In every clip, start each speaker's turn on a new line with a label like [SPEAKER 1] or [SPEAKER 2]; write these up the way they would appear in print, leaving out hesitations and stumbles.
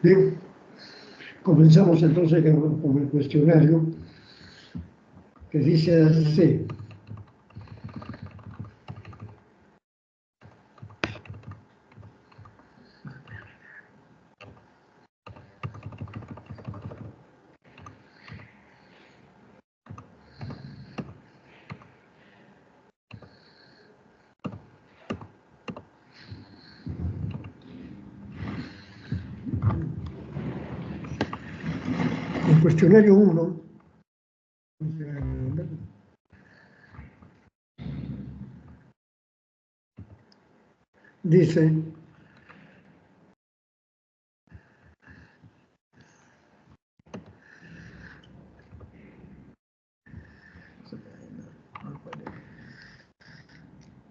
[SPEAKER 1] Bien, comenzamos entonces con el cuestionario que dice así. El cuestionario 1 dice: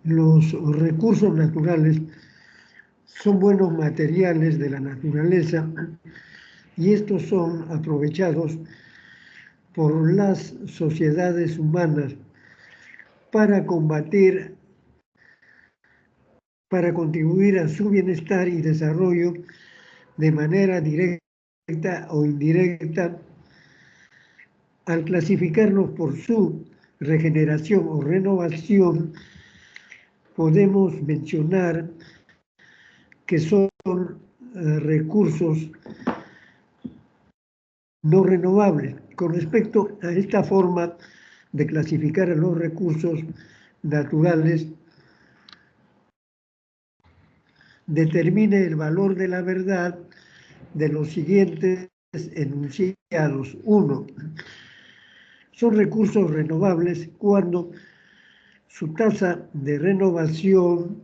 [SPEAKER 1] los recursos naturales son buenos materiales de la naturaleza y estos son aprovechados por las sociedades humanas para contribuir a su bienestar y desarrollo de manera directa o indirecta. Al clasificarlos por su regeneración o renovación, podemos mencionar que son recursos no renovables. Con respecto a esta forma de clasificar a los recursos naturales, determine el valor de la verdad de los siguientes enunciados. 1. Son recursos renovables cuando su tasa de renovación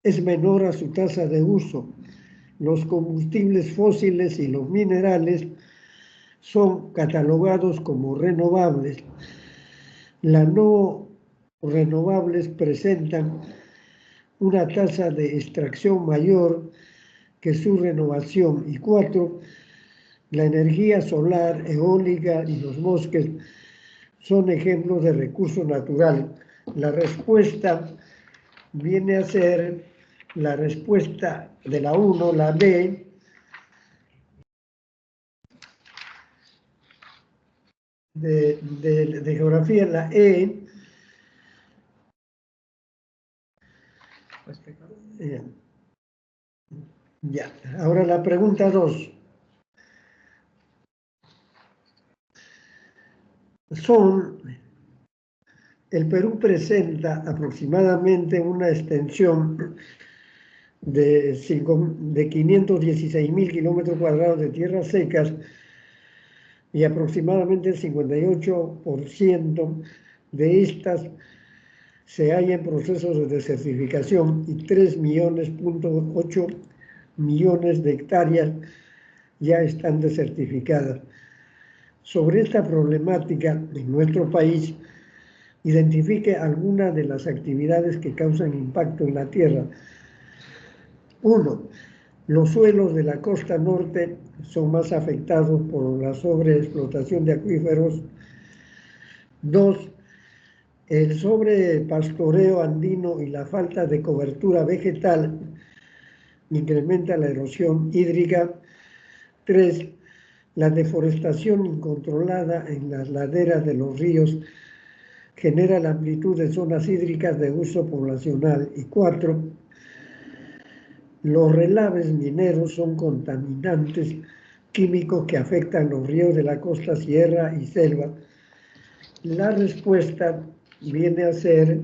[SPEAKER 1] es menor a su tasa de uso. Los combustibles fósiles y los minerales son catalogados como renovables. Las no renovables presentan una tasa de extracción mayor que su renovación. Y 4, la energía solar, eólica y los bosques son ejemplos de recursos naturales. La respuesta viene a ser la respuesta de la 1, la B, de geografía, la E. Ya, ahora la pregunta 2. El Perú presenta aproximadamente una extensión de 516.000 kilómetros cuadrados de tierras secas y aproximadamente el 58% de estas se halla en procesos de desertificación y 3,8 millones de hectáreas ya están desertificadas. Sobre esta problemática en nuestro país, identifique algunas de las actividades que causan impacto en la tierra. 1. Los suelos de la costa norte son más afectados por la sobreexplotación de acuíferos. 2. El sobrepastoreo andino y la falta de cobertura vegetal incrementa la erosión hídrica. 3. La deforestación incontrolada en las laderas de los ríos genera la amplitud de zonas hídricas de uso poblacional. Y 4. Los relaves mineros son contaminantes químicos que afectan los ríos de la costa, sierra y selva. La respuesta viene a ser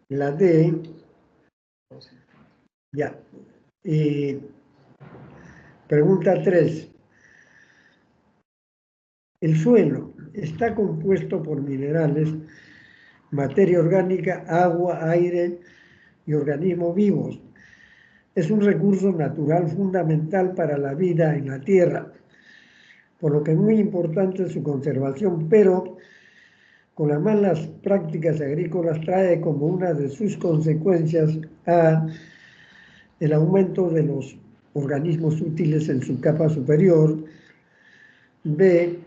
[SPEAKER 1] la D. Ya. Y pregunta 3. El suelo está compuesto por minerales, materia orgánica, agua, aire y organismos vivos. Es un recurso natural fundamental para la vida en la tierra, por lo que es muy importante su conservación, pero con las malas prácticas agrícolas trae como una de sus consecuencias el aumento de los organismos útiles en su capa superior. B,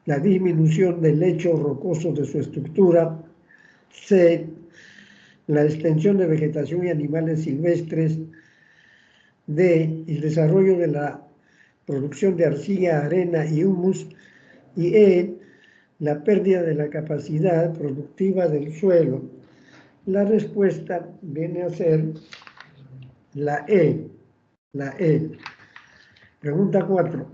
[SPEAKER 1] la disminución del lecho rocoso de su estructura. C, la extensión de vegetación y animales silvestres. D, el desarrollo de la producción de arcilla, arena y humus. Y E, la pérdida de la capacidad productiva del suelo. La respuesta viene a ser la E. La E. Pregunta 4.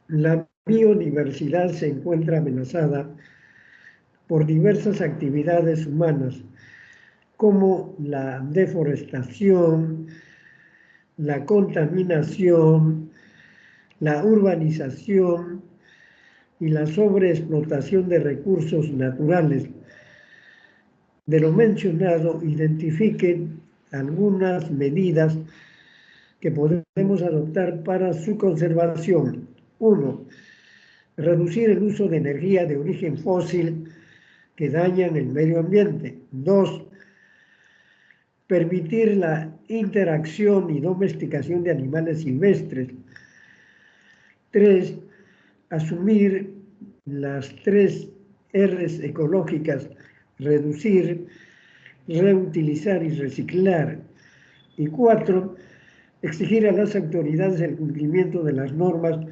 [SPEAKER 1] La biodiversidad se encuentra amenazada por diversas actividades humanas, como la deforestación, la contaminación, la urbanización y la sobreexplotación de recursos naturales. De lo mencionado, identifiquen algunas medidas que podemos adoptar para su conservación. 1. Reducir el uso de energía de origen fósil que dañan el medio ambiente. 2. Permitir la interacción y domesticación de animales silvestres. 3. Asumir las 3 R's ecológicas: reducir, reutilizar y reciclar. Y 4. Exigir a las autoridades el cumplimiento de las normas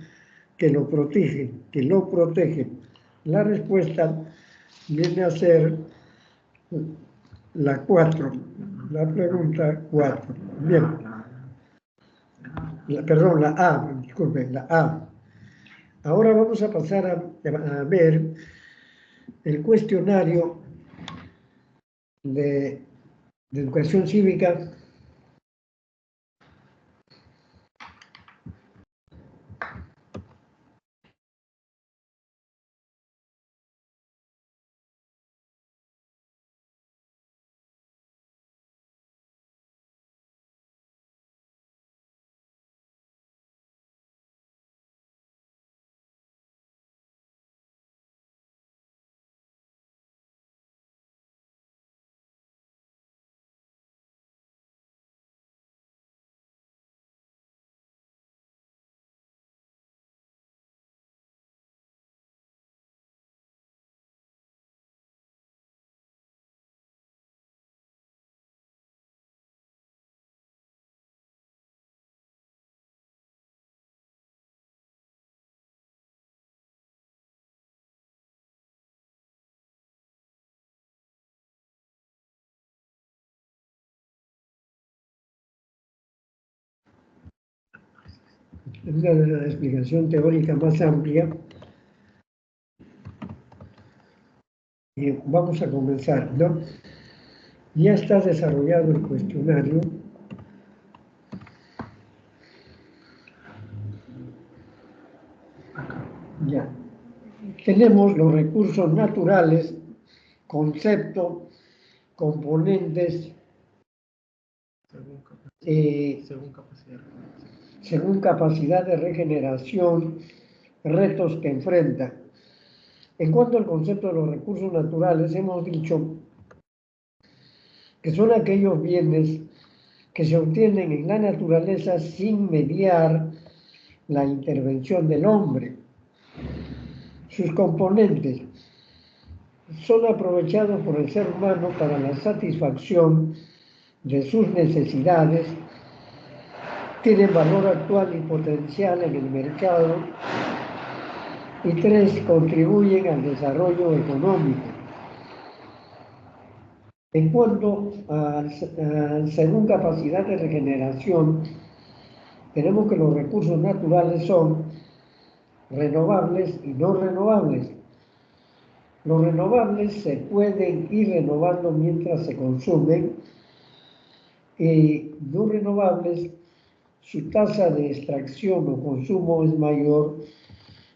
[SPEAKER 1] que lo protegen. La respuesta viene a ser la 4, la pregunta 4. Bien. Perdón, la A, disculpen, la A. Ahora vamos a pasar a ver el cuestionario de educación cívica. Es una explicación teórica más amplia. Y vamos a comenzar, ¿no? Ya está desarrollado el cuestionario. Ya. Tenemos los recursos naturales, concepto, componentes, según capacidad de regeneración, retos que enfrenta. En cuanto al concepto de los recursos naturales, hemos dicho que son aquellos bienes que se obtienen en la naturaleza sin mediar la intervención del hombre. Sus componentes son aprovechados por el ser humano para la satisfacción de sus necesidades, tienen valor actual y potencial en el mercado, y 3, contribuyen al desarrollo económico. En cuanto a según capacidad de regeneración, tenemos que los recursos naturales son renovables y no renovables. Los renovables se pueden ir renovando mientras se consumen, y no renovables, su tasa de extracción o consumo es mayor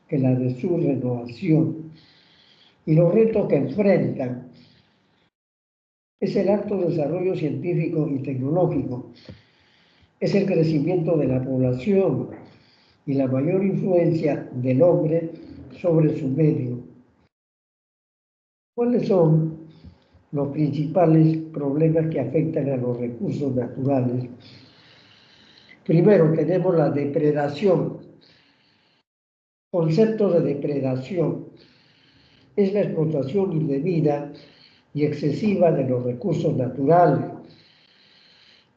[SPEAKER 1] que la de su renovación. Y los retos que enfrentan es el alto desarrollo científico y tecnológico, es el crecimiento de la población y la mayor influencia del hombre sobre su medio. ¿Cuáles son los principales problemas que afectan a los recursos naturales? Primero, tenemos la depredación. Concepto de depredación es la explotación indebida y excesiva de los recursos naturales.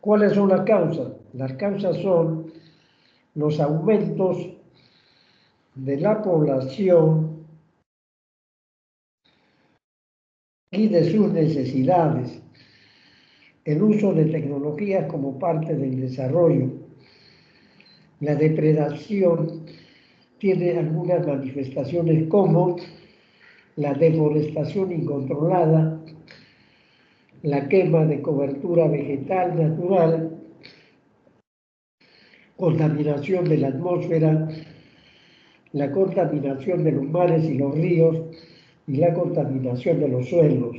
[SPEAKER 1] ¿Cuáles son las causas? Las causas son los aumentos de la población y de sus necesidades, el uso de tecnologías como parte del desarrollo, la depredación tiene algunas manifestaciones como la deforestación incontrolada, la quema de cobertura vegetal natural, contaminación de la atmósfera, la contaminación de los mares y los ríos y la contaminación de los suelos.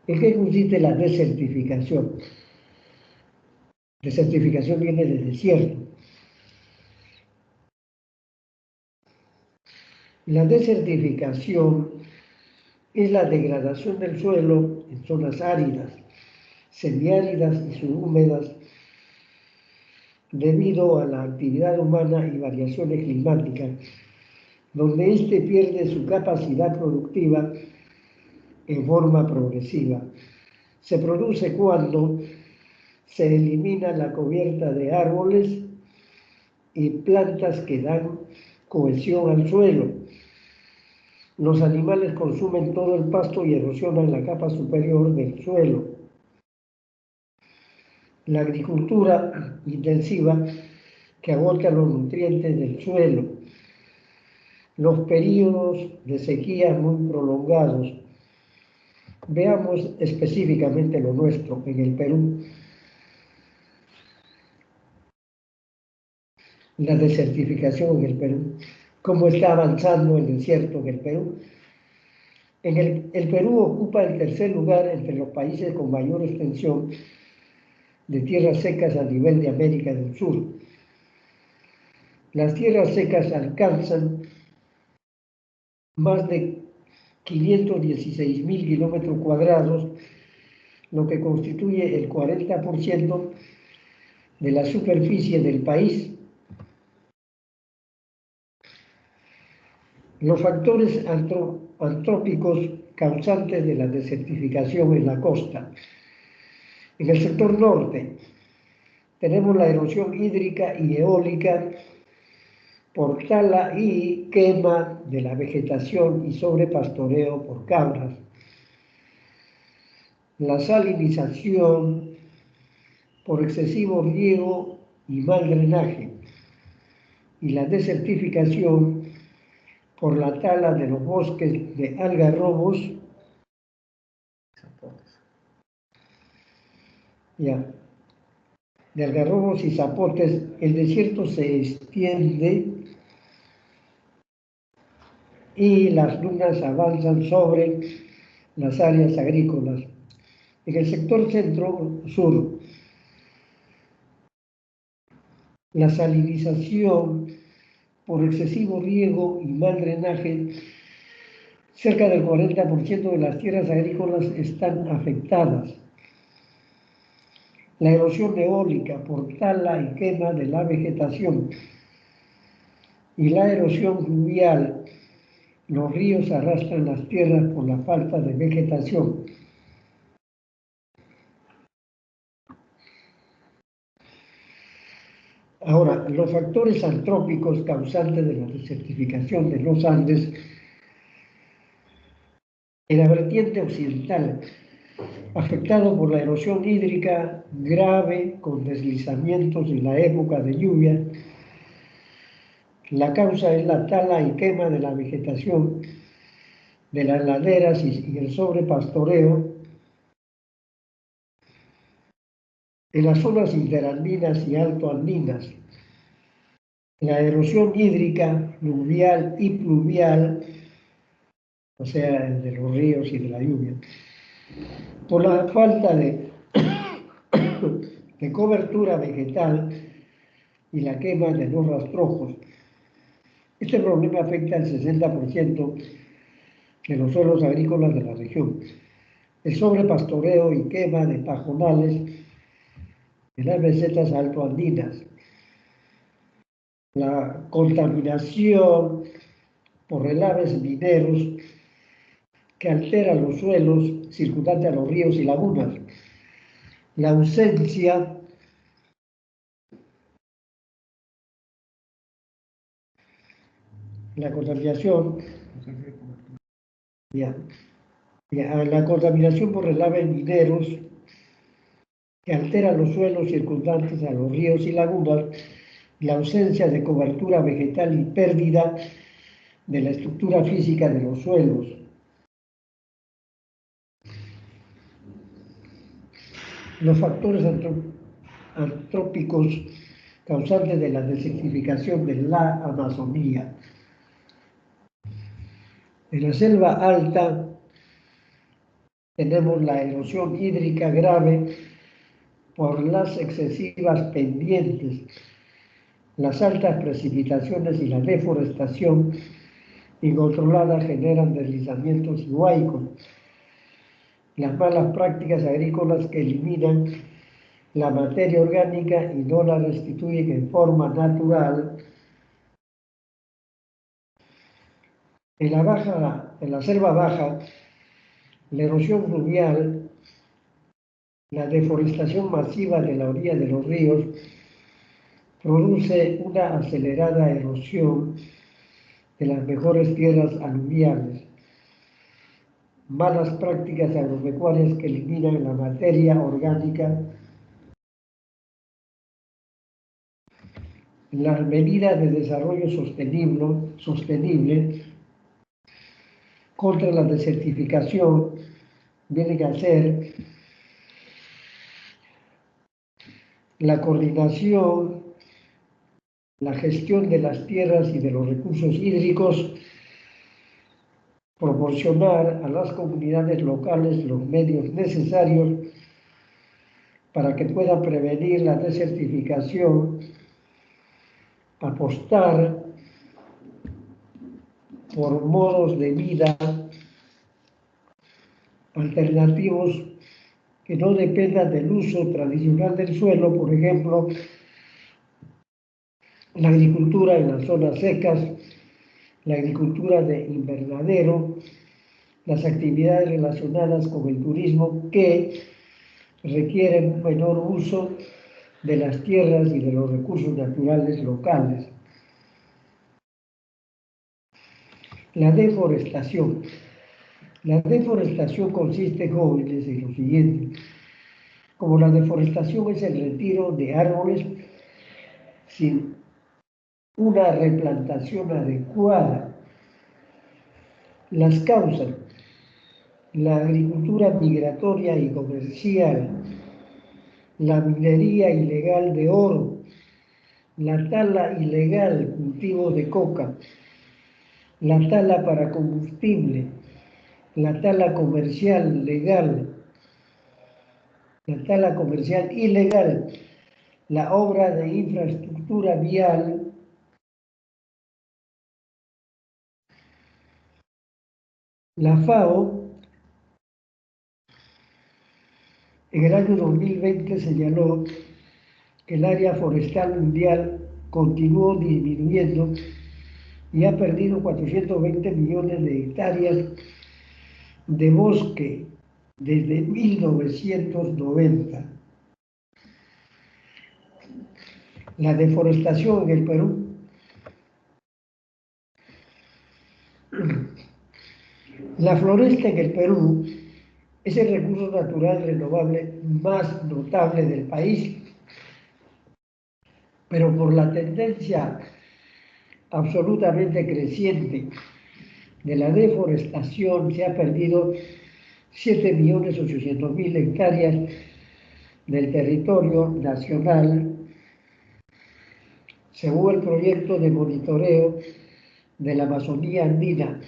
[SPEAKER 1] ¿En qué consiste la desertificación? Desertificación viene del desierto. La desertificación es la degradación del suelo en zonas áridas, semiáridas y subhúmedas debido a la actividad humana y variaciones climáticas, donde éste pierde su capacidad productiva en forma progresiva. Se produce cuando se elimina la cubierta de árboles y plantas que dan cohesión al suelo. Los animales consumen todo el pasto y erosionan la capa superior del suelo. La agricultura intensiva que agota los nutrientes del suelo. Los periodos de sequía muy prolongados. Veamos específicamente lo nuestro en el Perú. La desertificación en el Perú. ¿Cómo está avanzando el desierto en el Perú? El Perú ocupa el tercer lugar entre los países con mayor extensión de tierras secas a nivel de América del Sur. Las tierras secas alcanzan más de 516.000 kilómetros cuadrados, lo que constituye el 40% de la superficie del país. Los factores antrópicos causantes de la desertificación en la costa. En el sector norte tenemos la erosión hídrica y eólica por tala y quema de la vegetación y sobrepastoreo por cabras. La salinización por excesivo riego y mal drenaje. Y la desertificación por la tala de los bosques de algarrobos, de algarrobos y zapotes. El desierto se extiende y las dunas avanzan sobre las áreas agrícolas. En el sector centro-sur, la salinización por excesivo riego y mal drenaje, cerca del 40% de las tierras agrícolas están afectadas. La erosión eólica por tala y quema de la vegetación y la erosión fluvial. Los ríos arrastran las tierras por la falta de vegetación. Ahora, los factores antrópicos causantes de la desertificación de los Andes. En la vertiente occidental, afectado por la erosión hídrica grave con deslizamientos en la época de lluvia. La causa es la tala y quema de la vegetación de las laderas y el sobrepastoreo. En las zonas interandinas y altoandinas, la erosión hídrica fluvial y pluvial, o sea, de los ríos y de la lluvia, por la falta de cobertura vegetal y la quema de los rastrojos. Este problema afecta al 60% de los suelos agrícolas de la región. El sobrepastoreo y quema de pajonales en las mesetas altoandinas. La contaminación por relaves mineros que alteran los suelos circundantes a los ríos y lagunas. la ausencia la contaminación, la contaminación por relaves mineros que alteran los suelos circundantes a los ríos y lagunas, la ausencia de cobertura vegetal y pérdida de la estructura física de los suelos. Los factores antrópicos causantes de la desertificación de la Amazonía. En la selva alta tenemos la erosión hídrica grave por las excesivas pendientes, las altas precipitaciones y la deforestación incontrolada generan deslizamientos y huaicos. Las malas prácticas agrícolas que eliminan la materia orgánica y no la restituyen en forma natural. En la selva baja, la erosión fluvial, la deforestación masiva de la orilla de los ríos, produce una acelerada erosión de las mejores tierras aluviales. Malas prácticas agropecuarias que eliminan la materia orgánica. Las medidas de desarrollo sostenible contra la desertificación vienen a ser la coordinación, la gestión de las tierras y de los recursos hídricos, proporcionar a las comunidades locales los medios necesarios para que puedan prevenir la desertificación, apostar por modos de vida alternativos que no dependan del uso tradicional del suelo, por ejemplo, la agricultura en las zonas secas, la agricultura de invernadero, las actividades relacionadas con el turismo que requieren menor uso de las tierras y de los recursos naturales locales. La deforestación. La deforestación consiste, jóvenes, en lo siguiente. Como la deforestación es el retiro de árboles sin una replantación adecuada, las causas, la agricultura migratoria y comercial, la minería ilegal de oro, la tala ilegal, cultivo de coca, la tala para combustible, la tala comercial legal, la tala comercial ilegal, la obra de infraestructura vial, la FAO en el año 2020 señaló que el área forestal mundial continuó disminuyendo y ha perdido 420 millones de hectáreas de bosque desde 1990. La deforestación en el Perú. La floresta en el Perú es el recurso natural renovable más notable del país, pero por la tendencia absolutamente creciente de la deforestación se ha perdido 7.800.000 hectáreas del territorio nacional, según el proyecto de monitoreo de la Amazonía andina.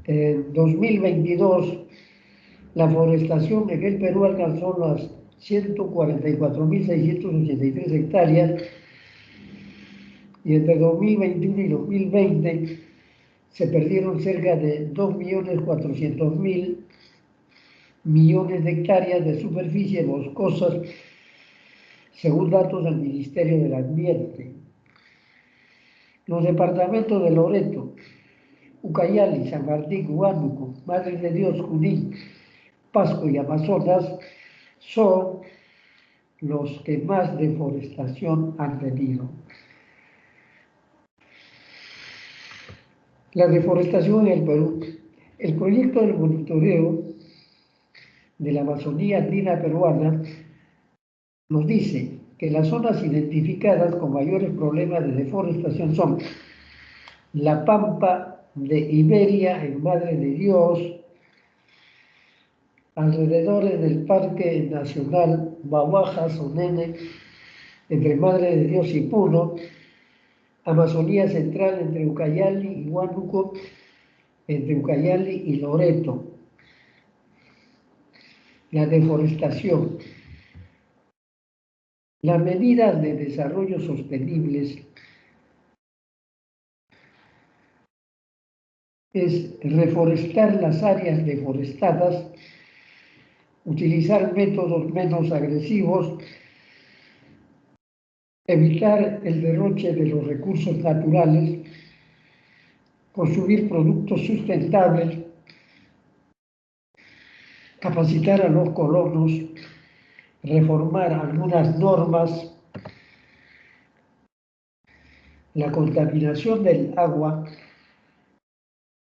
[SPEAKER 1] En 2022, la forestación en el Perú alcanzó las 144.683 hectáreas y entre 2021 y 2020 se perdieron cerca de 2.400.000 millones de hectáreas de superficie boscosa, según datos del Ministerio del Ambiente. Los departamentos de Loreto, Ucayali, San Martín, Huánuco, Madre de Dios, Junín, Pasco y Amazonas son los que más deforestación han tenido. La deforestación en el Perú. El proyecto del monitoreo de la Amazonía andina peruana nos dice que las zonas identificadas con mayores problemas de deforestación son la Pampa de Iberia en Madre de Dios, alrededores del Parque Nacional Bahuaja-Sonene, entre Madre de Dios y Puno, Amazonía Central entre Ucayali y Huánuco, entre Ucayali y Loreto. La deforestación. Las medidas de desarrollo sostenibles es reforestar las áreas deforestadas, utilizar métodos menos agresivos, evitar el derroche de los recursos naturales, consumir productos sustentables, capacitar a los colonos, reformar algunas normas. La contaminación del agua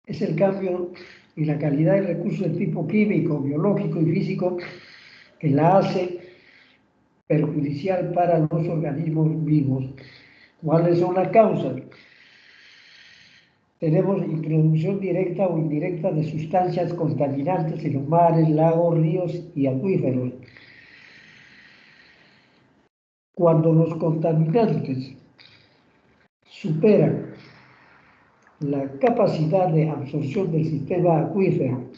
[SPEAKER 1] es el cambio en la calidad del recurso de tipo químico, biológico y físico que la hace perjudicial para los organismos vivos. ¿Cuáles son las causas? Tenemos introducción directa o indirecta de sustancias contaminantes en los mares, lagos, ríos y acuíferos. Cuando los contaminantes superan la capacidad de absorción del sistema acuífero,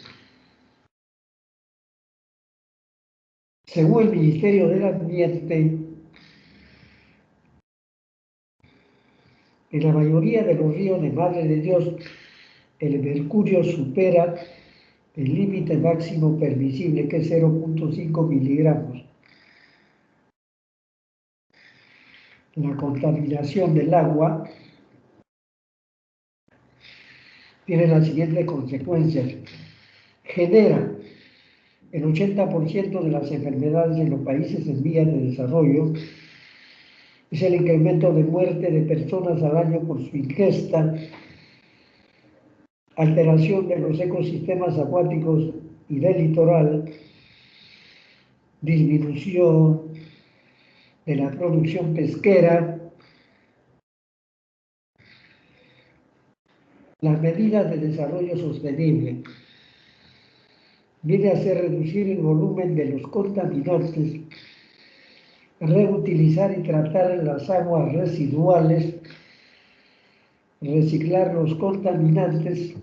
[SPEAKER 1] según el Ministerio del Ambiente, en la mayoría de los ríos de Madre de Dios, el mercurio supera el límite máximo permisible, que es 0,5 miligramos. La contaminación del agua tiene las siguientes consecuencias. Genera el 80% de las enfermedades en los países en vías de desarrollo. Es el incremento de muerte de personas al año por su ingesta, alteración de los ecosistemas acuáticos y del litoral, disminución de la producción pesquera. Las medidas de desarrollo sostenible viene a ser reducir el volumen de los contaminantes, reutilizar y tratar las aguas residuales, reciclar los contaminantes,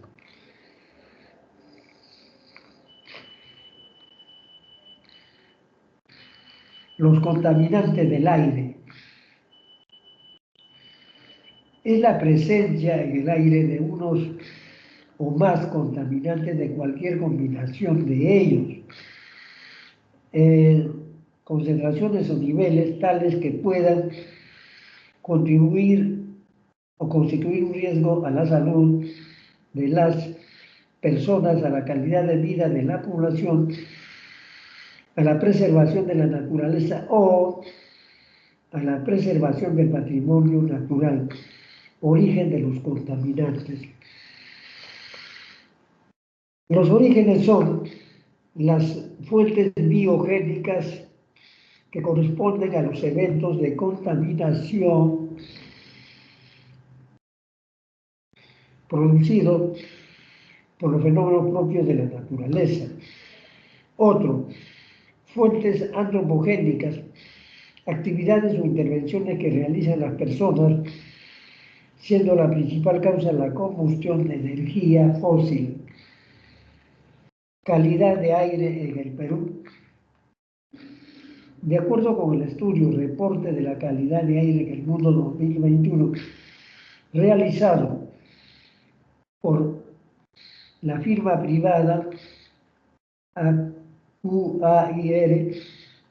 [SPEAKER 1] del aire. Es la presencia en el aire de unos o más contaminantes de cualquier combinación de ellos, concentraciones o niveles tales que puedan contribuir o constituir un riesgo a la salud de las personas, a la calidad de vida de la población, a la preservación de la naturaleza o a la preservación del patrimonio natural, origen de los contaminantes. Los orígenes son las fuentes biogénicas que corresponden a los eventos de contaminación producidos por los fenómenos propios de la naturaleza. Otro, fuentes antropogénicas, actividades o intervenciones que realizan las personas, siendo la principal causa la combustión de energía fósil. Calidad de aire en el Perú. De acuerdo con el estudio Reporte de la Calidad de Aire en el Mundo 2021, realizado por la firma privada AQAIR,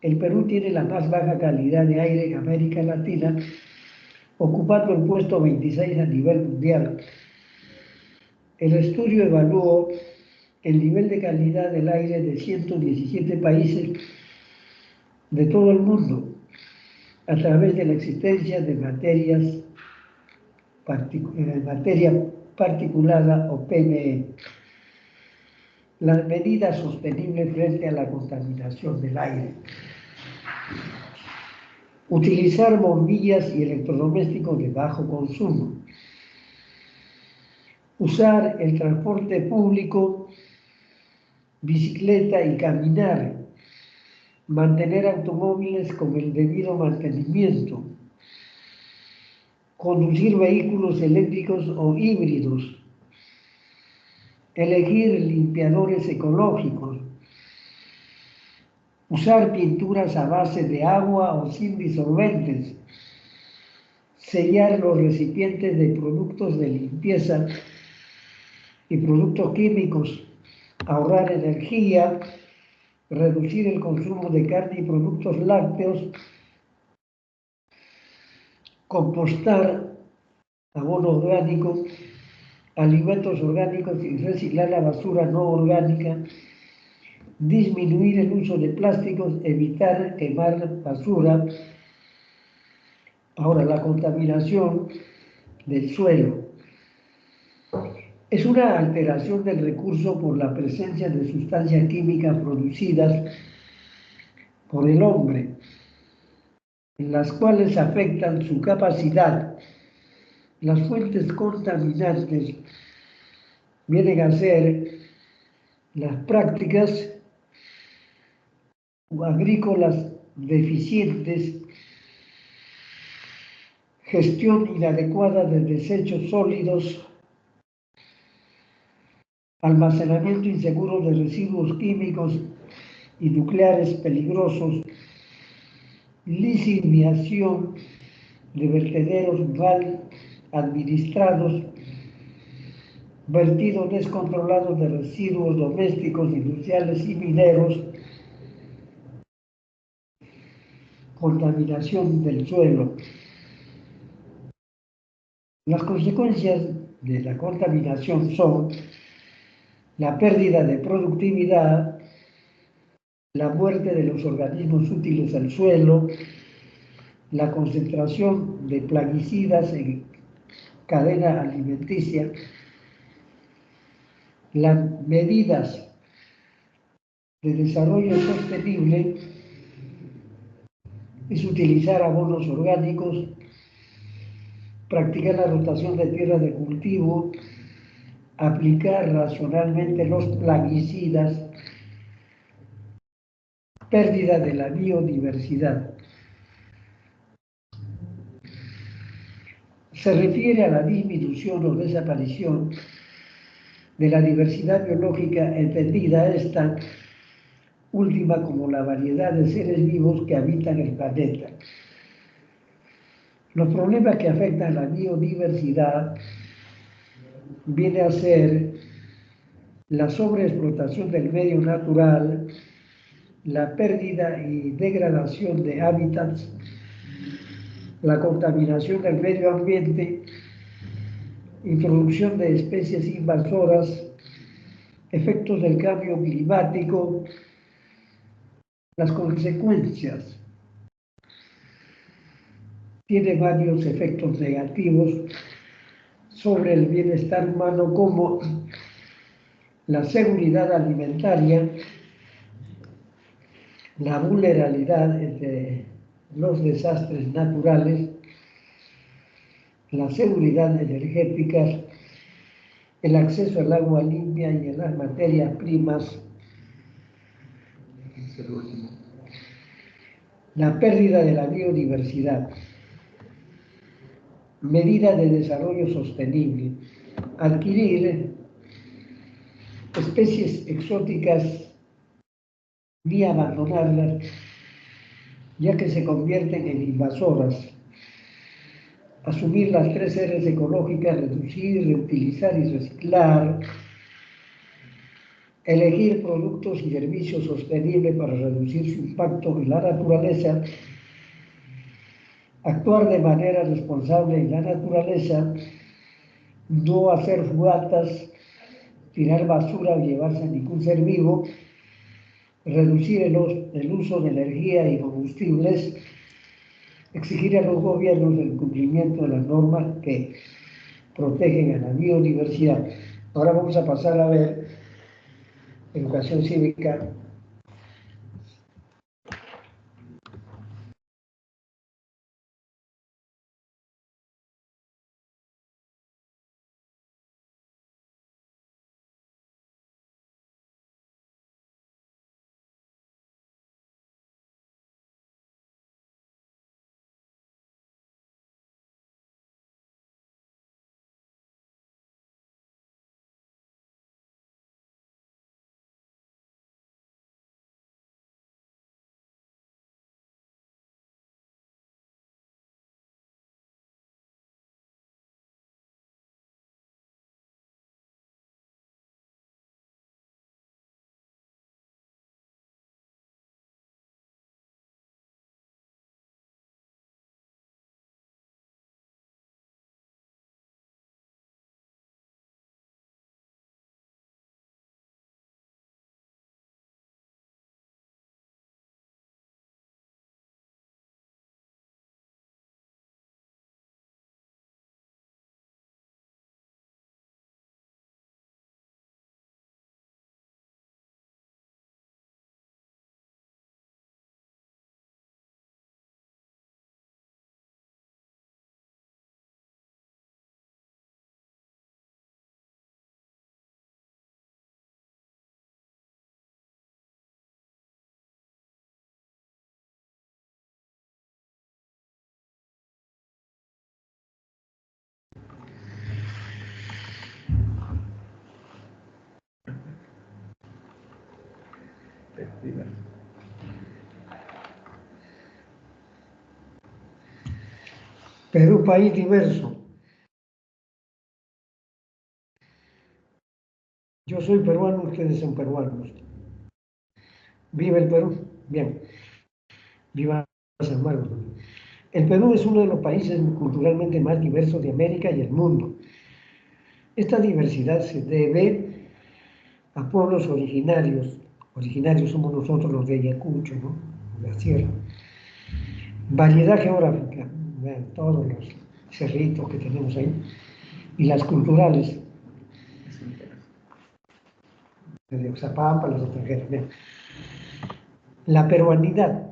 [SPEAKER 1] el Perú tiene la más baja calidad de aire en América Latina, ocupando el puesto 26 a nivel mundial. El estudio evaluó el nivel de calidad del aire de 117 países de todo el mundo, a través de la existencia de materia particulada o PME. Las medidas sostenibles frente a la contaminación del aire. Utilizar bombillas y electrodomésticos de bajo consumo. Usar el transporte público, bicicleta y caminar. Mantener automóviles con el debido mantenimiento. Conducir vehículos eléctricos o híbridos. Elegir limpiadores ecológicos. Usar pinturas a base de agua o sin disolventes. Sellar los recipientes de productos de limpieza y productos químicos. Ahorrar energía. Reducir el consumo de carne y productos lácteos. Compostar abono orgánico, alimentos orgánicos y reciclar la basura no orgánica. Disminuir el uso de plásticos, evitar quemar basura. Ahora, la contaminación del suelo. Es una alteración del recurso por la presencia de sustancias químicas producidas por el hombre, en las cuales afectan su capacidad. Las fuentes contaminantes vienen a ser las prácticas agrícolas deficientes, gestión inadecuada de desechos sólidos, almacenamiento inseguro de residuos químicos y nucleares peligrosos, licitación de vertederos mal administrados, vertido descontrolado de residuos domésticos, industriales y mineros, contaminación del suelo. Las consecuencias de la contaminación son la pérdida de productividad, la muerte de los organismos útiles al suelo, la concentración de plaguicidas en cadena alimenticia. Las medidas de desarrollo sostenible es utilizar abonos orgánicos, practicar la rotación de tierras de cultivo, aplicar racionalmente los plaguicidas, pérdida de la biodiversidad. Se refiere a la disminución o desaparición de la diversidad biológica, entendida esta última como la variedad de seres vivos que habitan el planeta. Los problemas que afectan a la biodiversidad viene a ser la sobreexplotación del medio natural, la pérdida y degradación de hábitats, la contaminación del medio ambiente, introducción de especies invasoras, efectos del cambio climático. Las consecuencias tienen varios efectos negativos sobre el bienestar humano, como la seguridad alimentaria, la vulnerabilidad ante los desastres naturales, la seguridad energética, el acceso al agua limpia y a las materias primas, la pérdida de la biodiversidad. Medida de desarrollo sostenible. Adquirir especies exóticas ni abandonarlas, ya que se convierten en invasoras. Asumir las 3 R's ecológicas: reducir, reutilizar y reciclar. Elegir productos y servicios sostenibles para reducir su impacto en la naturaleza. Actuar de manera responsable en la naturaleza. No hacer fugatas, tirar basura o llevarse a ningún ser vivo. Reducir el uso de energía y combustibles. exigir a los gobiernos el cumplimiento de las normas que protegen a la biodiversidad. Ahora vamos a pasar a ver educación cívica. Perú, país diverso. Yo soy peruano, ustedes son peruanos. ¿Viva el Perú? Bien. Viva San Marcos. El Perú es uno de los países culturalmente más diversos de América y el mundo. Esta diversidad se debe a pueblos originarios. Originarios somos nosotros los de Ayacucho, ¿no? La sierra. Variedad geográfica, vean, todos los cerritos que tenemos ahí. Y las culturales. De Oxapampa, los extranjeros. Bien. La peruanidad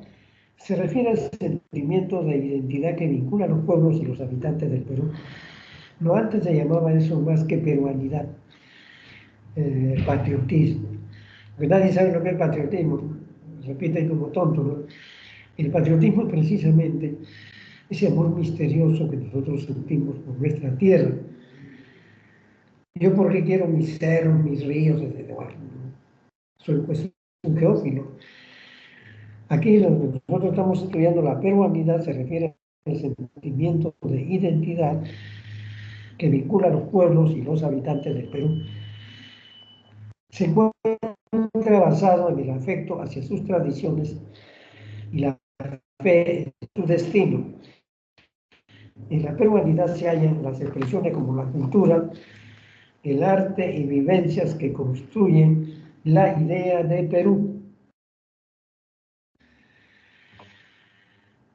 [SPEAKER 1] se refiere al sentimiento de identidad que vincula a los pueblos y los habitantes del Perú. No antes se llamaba eso más que peruanidad, patriotismo. Porque nadie sabe lo que es patriotismo, repiten como tonto, ¿no? El patriotismo es precisamente ese amor misterioso que nosotros sentimos por nuestra tierra. Yo porque quiero mis cerros, mis ríos, etc. Bueno, soy pues un geófilo. Aquí nosotros estamos estudiando la peruanidad, se refiere al sentimiento de identidad que vincula a los pueblos y los habitantes del Perú. Se encuentra basado en el afecto hacia sus tradiciones y la fe en su destino. En la peruanidad se hallan las expresiones como la cultura, el arte y vivencias que construyen la idea de Perú.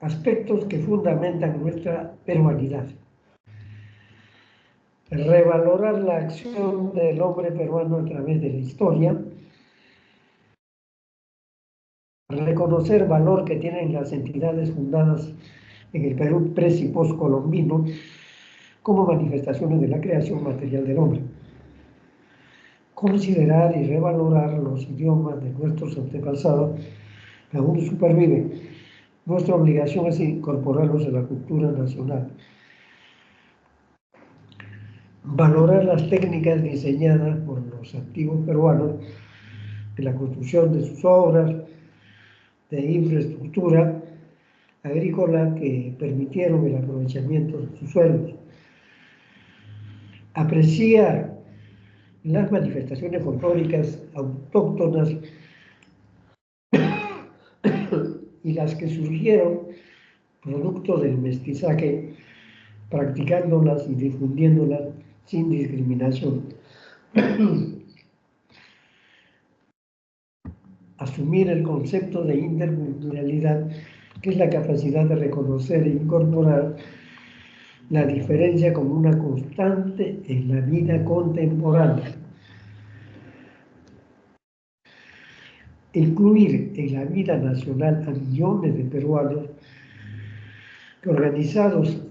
[SPEAKER 1] Aspectos que fundamentan nuestra peruanidad. Revalorar la acción del hombre peruano a través de la historia, reconocer el valor que tienen las entidades fundadas en el Perú pre y post-colombino como manifestaciones de la creación material del hombre, considerar y revalorar los idiomas de nuestros antepasados que aún superviven. Nuestra obligación es incorporarlos a la cultura nacional. Valorar las técnicas diseñadas por los antiguos peruanos en la construcción de sus obras, de infraestructura agrícola que permitieron el aprovechamiento de sus suelos. Apreciar las manifestaciones folclóricas autóctonas y las que surgieron producto del mestizaje, practicándolas y difundiéndolas sin discriminación. Asumir el concepto de interculturalidad que es la capacidad de reconocer e incorporar la diferencia como una constante en la vida contemporánea. Incluir en la vida nacional a millones de peruanos que, organizados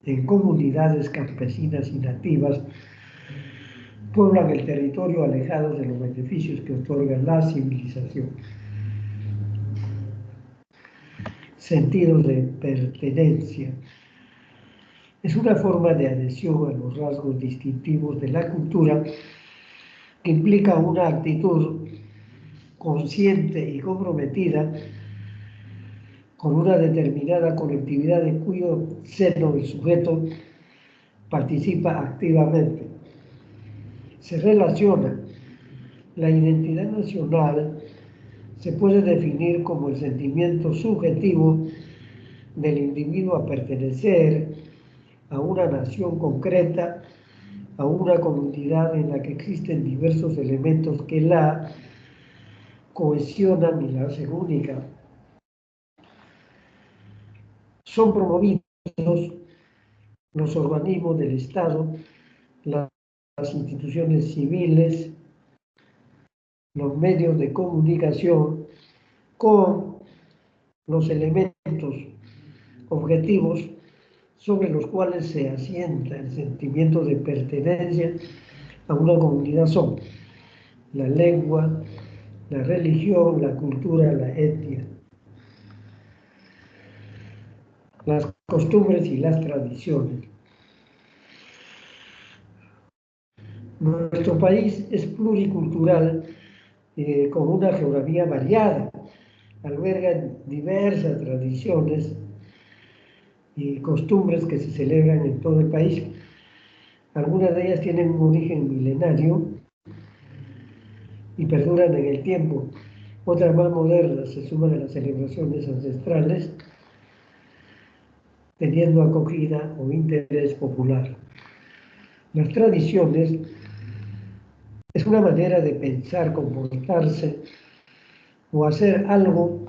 [SPEAKER 1] en comunidades campesinas y nativas, pueblan el territorio alejados de los beneficios que otorga la civilización. Sentido de pertenencia. Es una forma de adhesión a los rasgos distintivos de la cultura que implica una actitud consciente y comprometida con una determinada colectividad en cuyo seno el sujeto participa activamente. Se relaciona. La identidad nacional se puede definir como el sentimiento subjetivo del individuo a pertenecer a una nación concreta, a una comunidad en la que existen diversos elementos que la cohesionan y la hacen única. Son promovidos los organismos del Estado, las instituciones civiles, los medios de comunicación, con los elementos objetivos sobre los cuales se asienta el sentimiento de pertenencia a una comunidad son la lengua, la religión, la cultura, la etnia, las costumbres y las tradiciones. Nuestro país es pluricultural, con una geografía variada, alberga diversas tradiciones y costumbres que se celebran en todo el país. Algunas de ellas tienen un origen milenario y perduran en el tiempo. Otras más modernas se suman a las celebraciones ancestrales, teniendo acogida o interés popular. Las tradiciones es una manera de pensar, comportarse o hacer algo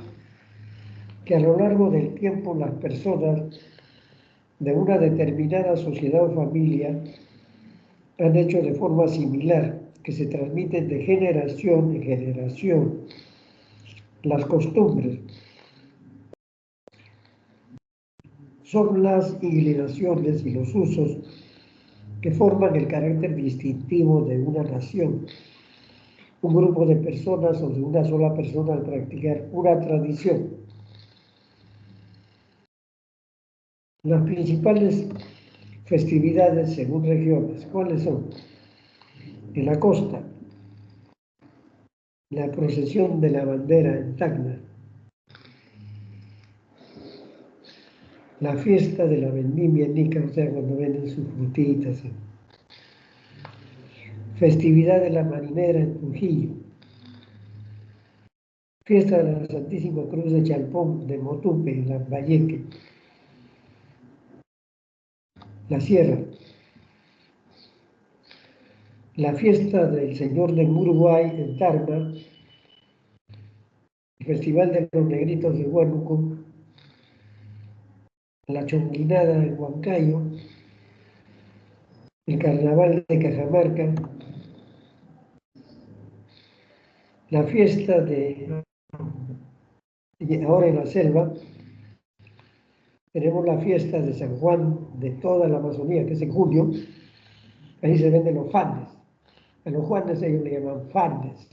[SPEAKER 1] que a lo largo del tiempo las personas de una determinada sociedad o familia han hecho de forma similar, que se transmiten de generación en generación. Las costumbres son las inclinaciones y los usos que forman el carácter distintivo de una nación, un grupo de personas o de una sola persona al practicar una tradición. Las principales festividades según regiones, ¿cuáles son? En la costa, la procesión de la bandera en Tacna, la fiesta de la vendimia en Ica, o sea, cuando venden sus frutitas. Festividad de la marinera en Trujillo, fiesta de la Santísima Cruz de Chalpón, de Motupe, en Lambayeque, la Sierra, la fiesta del Señor de Uruguay en Tarma, el Festival de los Negritos de Huánuco, la Chonguinada en Huancayo, el Carnaval de Cajamarca, la fiesta de, ahora en la selva, tenemos la fiesta de San Juan de toda la Amazonía, que es en junio. Ahí se venden los fanes. A los juanes ellos le llaman fanes,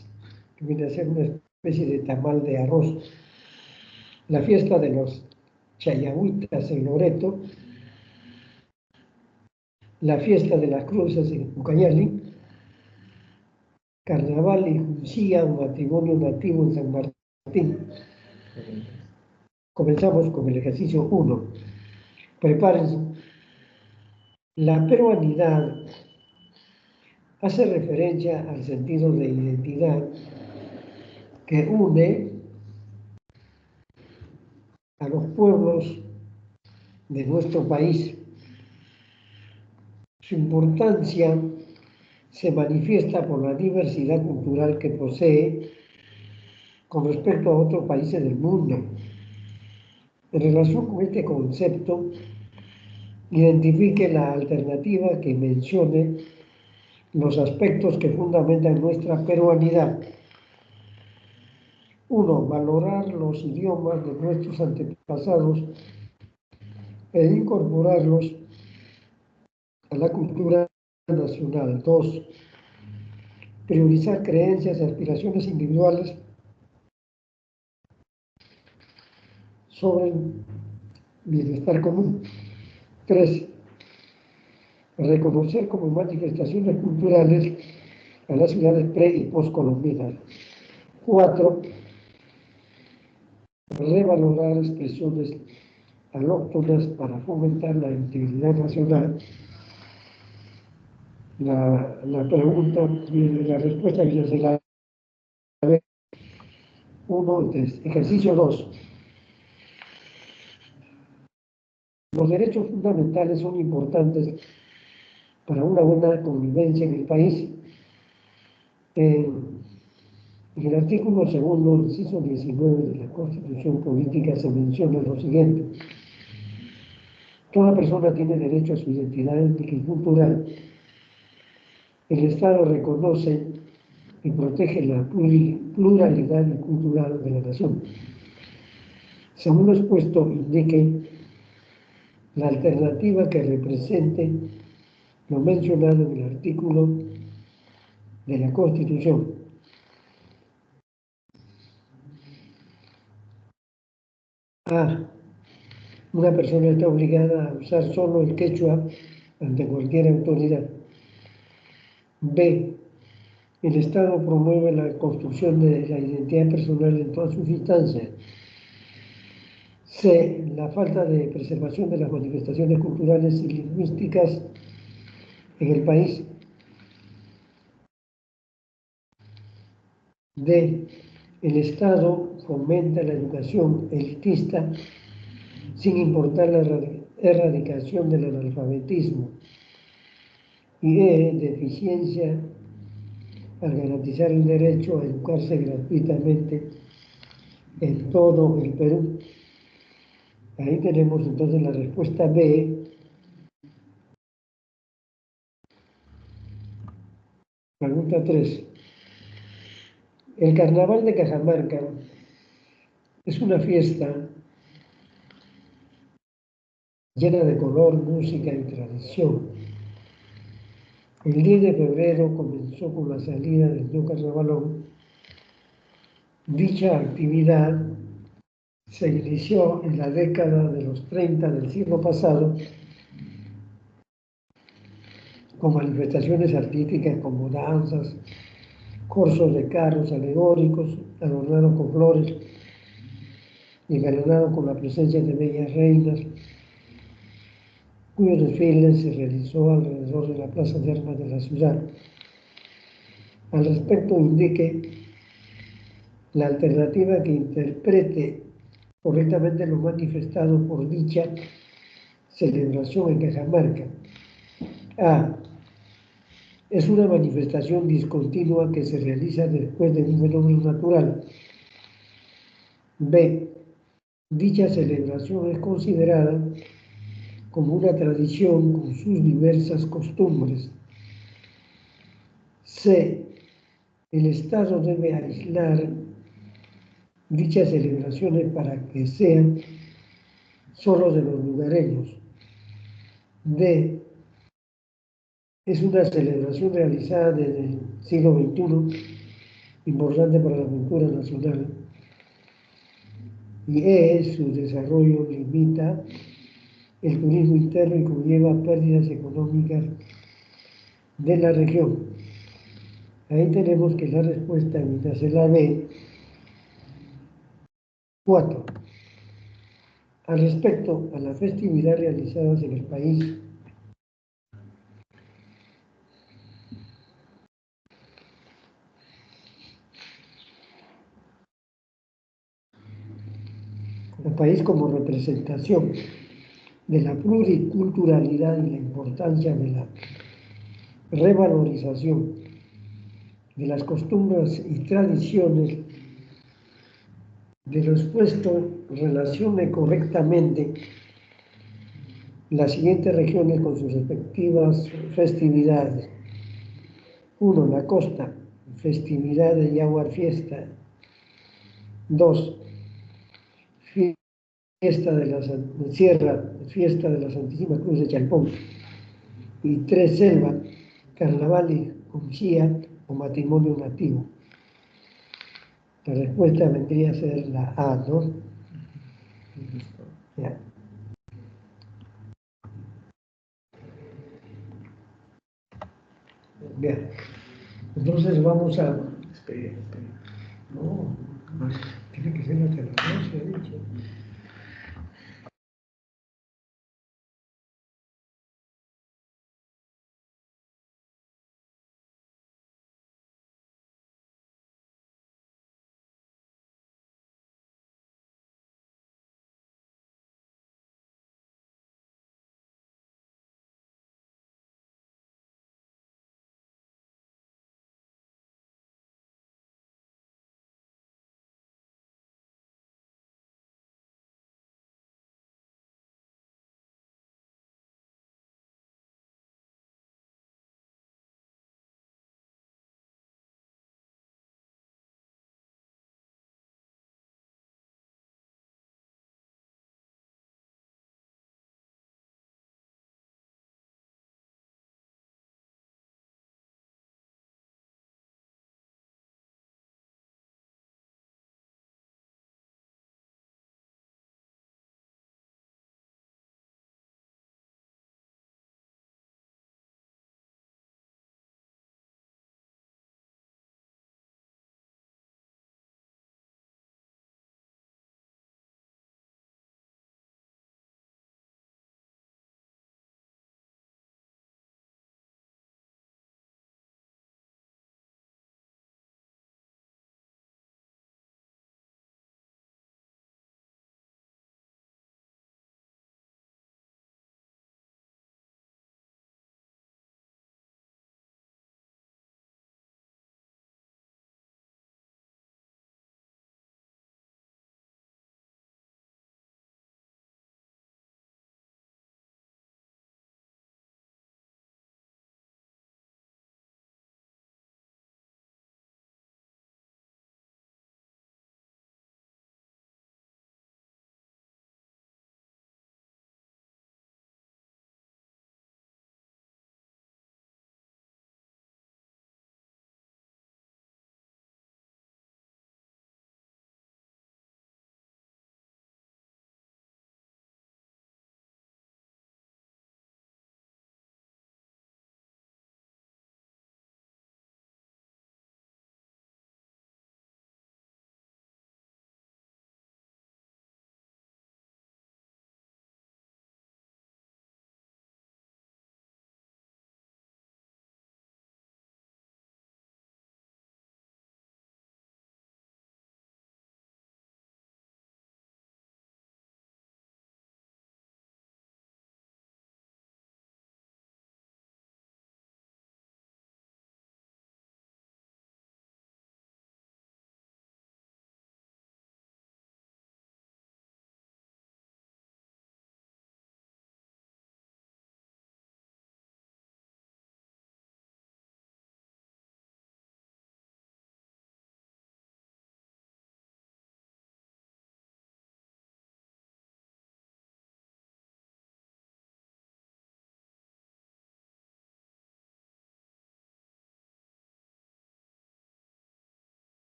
[SPEAKER 1] que viene a ser una especie de tamal de arroz. La fiesta de los chayahuitas en Loreto, la fiesta de las cruces en Ucayali, Carnaval y Juncía, un matrimonio nativo en San Martín. Comenzamos con el ejercicio 1. Prepárense. La peruanidad hace referencia al sentido de identidad que une a los pueblos de nuestro país. Su importancia se manifiesta por la diversidad cultural que posee con respecto a otros países del mundo. En relación con este concepto, identifique la alternativa que mencione los aspectos que fundamentan nuestra peruanidad. 1. Valorar los idiomas de nuestros antepasados e incorporarlos a la cultura nacional. 2. Priorizar creencias y aspiraciones individuales sobre el bienestar común. 3. Reconocer como manifestaciones culturales a las ciudades pre- y postcolombinas. 4. Revalorar expresiones alóctonas para fomentar la integridad nacional. La pregunta, la respuesta viene de la 1 y 3. Ejercicio 2. Los derechos fundamentales son importantes para una buena convivencia en el país. En el artículo 2, inciso 19 de la Constitución Política se menciona lo siguiente: toda persona tiene derecho a su identidad étnica y cultural. El Estado reconoce y protege la pluralidad cultural de la nación. Según lo expuesto, indique la alternativa que represente lo mencionado en el artículo de la Constitución. A. Una persona está obligada a usar solo el quechua ante cualquier autoridad. B. El Estado promueve la construcción de la identidad personal en todas sus instancias. C. La falta de preservación de las manifestaciones culturales y lingüísticas en el país. D. El Estado fomenta la educación elitista sin importar la erradicación del analfabetismo. Y E. Deficiencia al garantizar el derecho a educarse gratuitamente en todo el Perú. Ahí tenemos entonces la respuesta B. Pregunta 3. El Carnaval de Cajamarca es una fiesta llena de color, música y tradición. El 10 de febrero comenzó con la salida del New Carnavalón. Dicha actividad se inició en la década de los 30 del siglo pasado con manifestaciones artísticas como danzas, corsos de carros alegóricos adornados con flores y engalonados con la presencia de bellas reinas, cuyo desfile se realizó alrededor de la plaza de armas de la ciudad. Al respecto, indique la alternativa que interprete correctamente lo manifestado por dicha celebración en Cajamarca. A. Es una manifestación discontinua que se realiza después de un fenómeno natural. B. Dicha celebración es considerada como una tradición con sus diversas costumbres. C. El Estado debe aislar dichas celebraciones para que sean solo de los lugareños. D. Es una celebración realizada desde el siglo XXI, importante para la cultura nacional. Y E. Su desarrollo limita el turismo interno y conlleva pérdidas económicas de la región. Ahí tenemos que la respuesta es la B. 4. Al respecto a la festividad realizadas en el país, como representación de la pluriculturalidad y la importancia de la revalorización de las costumbres y tradiciones De lo expuesto, relacione correctamente las siguientes regiones con sus respectivas festividades. 1. La costa, festividades y agua fiesta. 2. Fiesta de la Sierra, fiesta de la Santísima Cruz de Chalpón. Y 3. Selva, carnaval y cuchilla o matrimonio nativo. La respuesta vendría a ser la A, ¿no? Ya. Bien. Entonces vamos a...
[SPEAKER 2] Espera, espera.
[SPEAKER 1] No, tiene que ser hasta las 12, he dicho.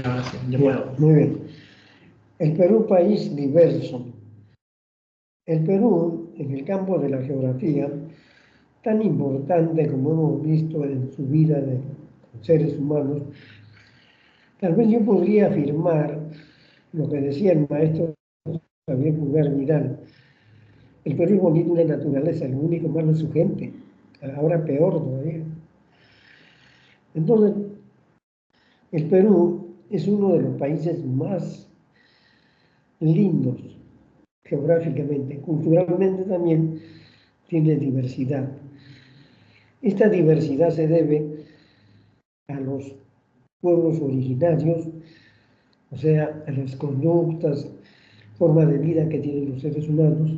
[SPEAKER 2] Ahora sí, ya
[SPEAKER 1] Bien,
[SPEAKER 2] puedo.
[SPEAKER 1] muy bien. El Perú, país diverso. El Perú, en el campo de la geografía, tan importante como hemos visto en su vida de seres humanos, tal vez yo podría afirmar lo que decía el maestro Javier Pulgar Vidal. El Perú es bonito en la naturaleza, lo único malo es su gente. Ahora peor todavía. Entonces, el Perú es uno de los países más lindos geográficamente, culturalmente también tiene diversidad. Esta diversidad se debe a los pueblos originarios, o sea, a las conductas, forma de vida que tienen los seres humanos,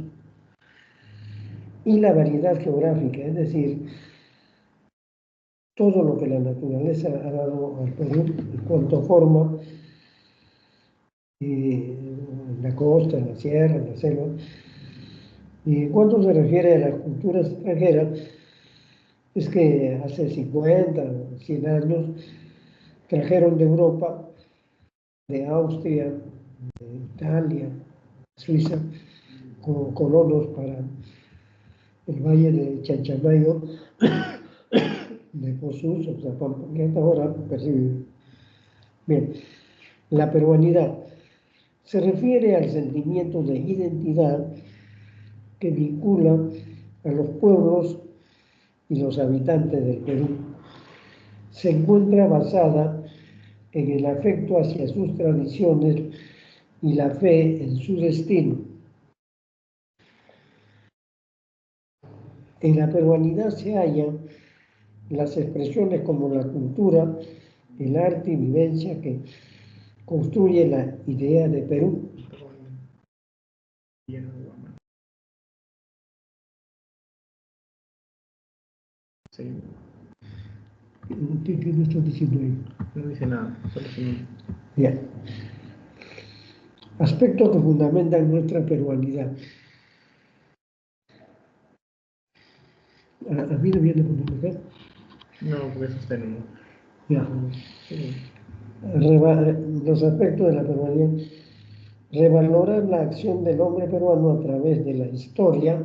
[SPEAKER 1] y la variedad geográfica, es decir, todo lo que la naturaleza ha dado al Perú en cuanto a forma, en la costa, en la sierra, en la selva. Y en cuanto se refiere a las culturas extranjeras, es que hace 50, 100 años trajeron de Europa, de Austria, de Italia, Suiza, como colonos para el valle de Chanchamayo, de Pozus, o sea, que hasta ahora percibe. Bien, la peruanidad se refiere al sentimiento de identidad que vincula a los pueblos y los habitantes del Perú. Se encuentra basada en el afecto hacia sus tradiciones y la fe en su destino. En la peruanidad se hallan las expresiones como la cultura, el arte y vivencia que construye la idea de Perú.
[SPEAKER 2] Sí,
[SPEAKER 1] ¿Qué me estás diciendo ahí?
[SPEAKER 2] no dice nada, solo sí.
[SPEAKER 1] Bien. Aspectos que fundamentan nuestra peruanidad. A mí no viene con mujer.
[SPEAKER 2] No, porque eso está en...
[SPEAKER 1] Ya.
[SPEAKER 2] Sí.
[SPEAKER 1] Los aspectos de la peruanidad. Revalorar la acción del hombre peruano a través de la historia,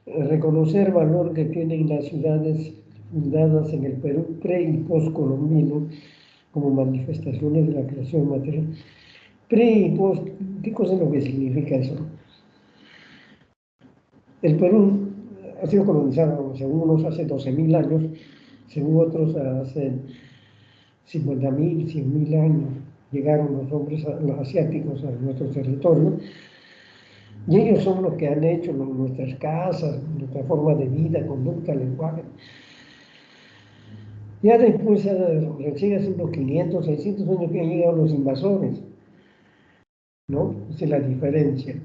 [SPEAKER 1] reconocer el valor que tienen las ciudades fundadas en el Perú pre y post colombino como manifestaciones de la creación material. Pre y post, ¿qué cosa es lo que significa eso? El Perú ha sido colonizado, según unos hace 12.000 años, según otros hace 50.000, 100.000 años. Llegaron los hombres los asiáticos a nuestro territorio. Y ellos son los que han hecho nuestras casas, nuestra forma de vida, conducta, lenguaje. Ya después, recién hace unos 500, 600 años que han llegado los invasores, ¿no? Esa es la diferencia.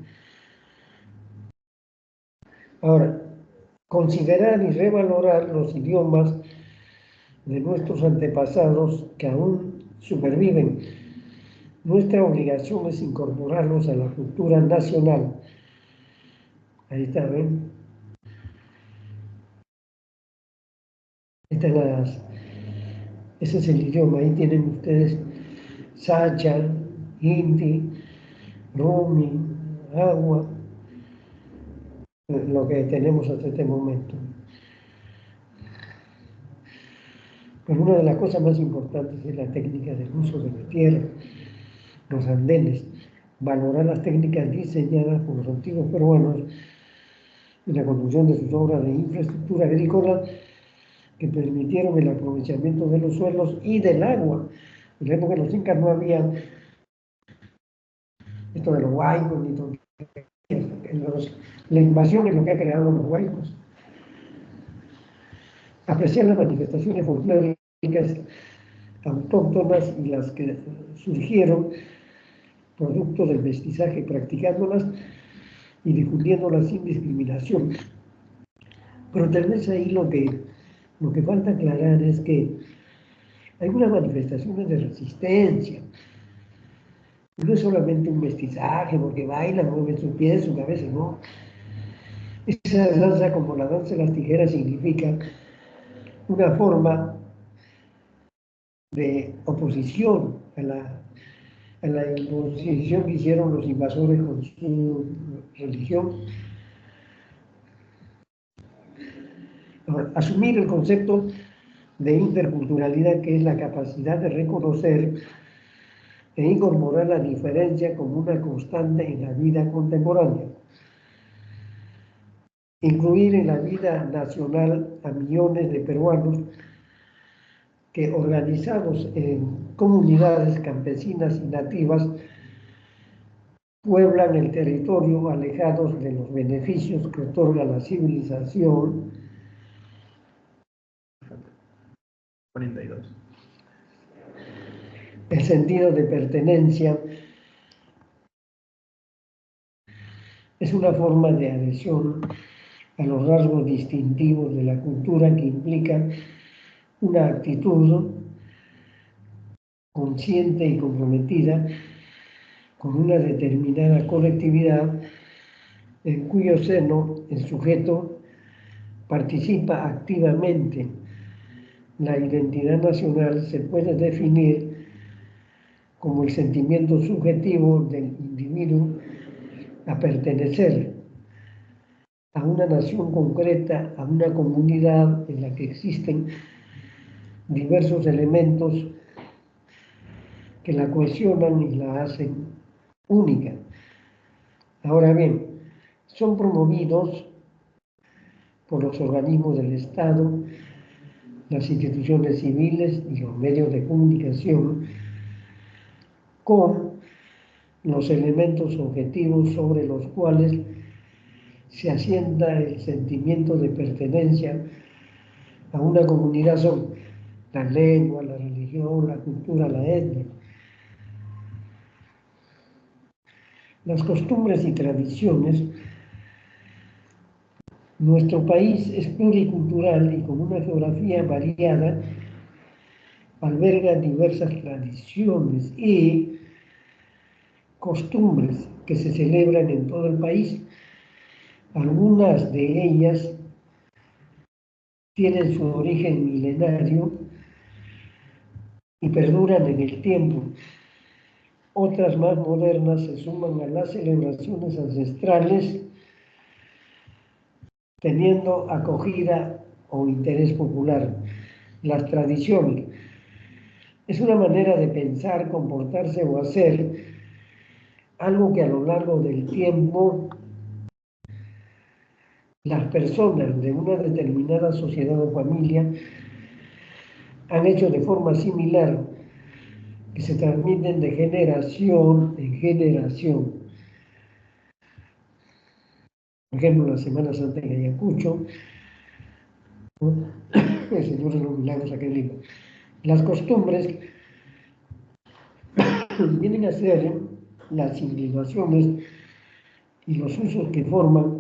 [SPEAKER 1] Ahora, considerar y revalorar los idiomas de nuestros antepasados que aún superviven. Nuestra obligación es incorporarlos a la cultura nacional. Ahí está, ¿ven? Ese es el idioma. Ahí tienen ustedes Sacha, Hindi, Rumi, Agua, lo que tenemos hasta este momento. Pero una de las cosas más importantes es la técnica del uso de la tierra, los andenes, valorar las técnicas diseñadas por los antiguos peruanos en la construcción de sus obras de infraestructura agrícola que permitieron el aprovechamiento de los suelos y del agua. En la época de los incas no había esto de los huaycos, ni todo. La invasión es lo que ha creado los huaycos. Apreciar las manifestaciones folclóricas autóctonas y las que surgieron producto del mestizaje, practicándolas y difundiéndolas sin discriminación. Pero tal vez ahí lo que falta aclarar es que hay unas manifestaciones de resistencia. No es solamente un mestizaje, porque bailan, mueven sus pies, su cabeza, no. Esa danza, como la danza de las tijeras, significa una forma de oposición a la imposición que hicieron los invasores con su religión. Ahora, asumir el concepto de interculturalidad, que es la capacidad de reconocer e incorporar la diferencia como una constante en la vida contemporánea. Incluir en la vida nacional a millones de peruanos que, organizados en comunidades campesinas y nativas, pueblan el territorio alejados de los beneficios que otorga la civilización.
[SPEAKER 2] 42.
[SPEAKER 1] El sentido de pertenencia es una forma de adhesión a los rasgos distintivos de la cultura que implica una actitud consciente y comprometida con una determinada colectividad en cuyo seno el sujeto participa activamente. La identidad nacional se puede definir como el sentimiento subjetivo del individuo a pertenecer a una nación concreta, a una comunidad en la que existen diversos elementos que la cohesionan y la hacen única. Ahora bien, son promovidos por los organismos del Estado, las instituciones civiles y los medios de comunicación con los elementos objetivos sobre los cuales se asienta el sentimiento de pertenencia a una comunidad. Son la lengua, la religión, la cultura, la etnia. Las costumbres y tradiciones. Nuestro país es pluricultural y con una geografía variada, alberga diversas tradiciones y costumbres que se celebran en todo el país. Algunas de ellas tienen su origen milenario y perduran en el tiempo. Otras más modernas se suman a las celebraciones ancestrales, teniendo acogida o interés popular. Las tradiciones es una manera de pensar, comportarse o hacer algo que a lo largo del tiempo las personas de una determinada sociedad o familia han hecho de forma similar, que se transmiten de generación en generación. Por ejemplo, la Semana Santa en Ayacucho, ¿no? El Señor de los Milagros aquí en Lima. Las costumbres vienen a ser las civilizaciones y los usos que forman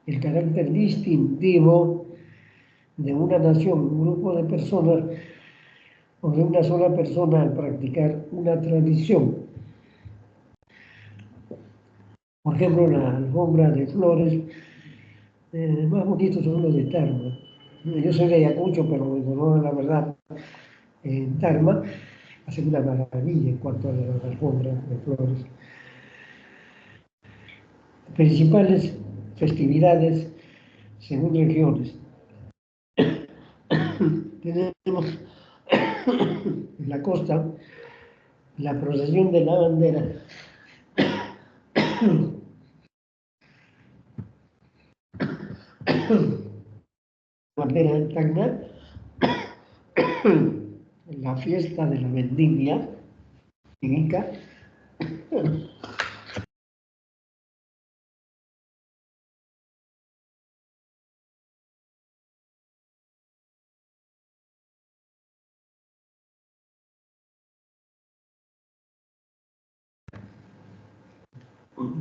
[SPEAKER 1] el carácter distintivo de una nación, un grupo de personas o de una sola persona al practicar una tradición. Por ejemplo, la alfombra de flores, más bonitos son los de Tarma. Yo soy de Ayacucho, pero en honor a la verdad, en Tarma hacen una maravilla en cuanto a las alfombras de flores. Principales festividades según regiones. Tenemos en la costa la procesión de la bandera, bandera de Tacna, la fiesta de la vendimia en Ica,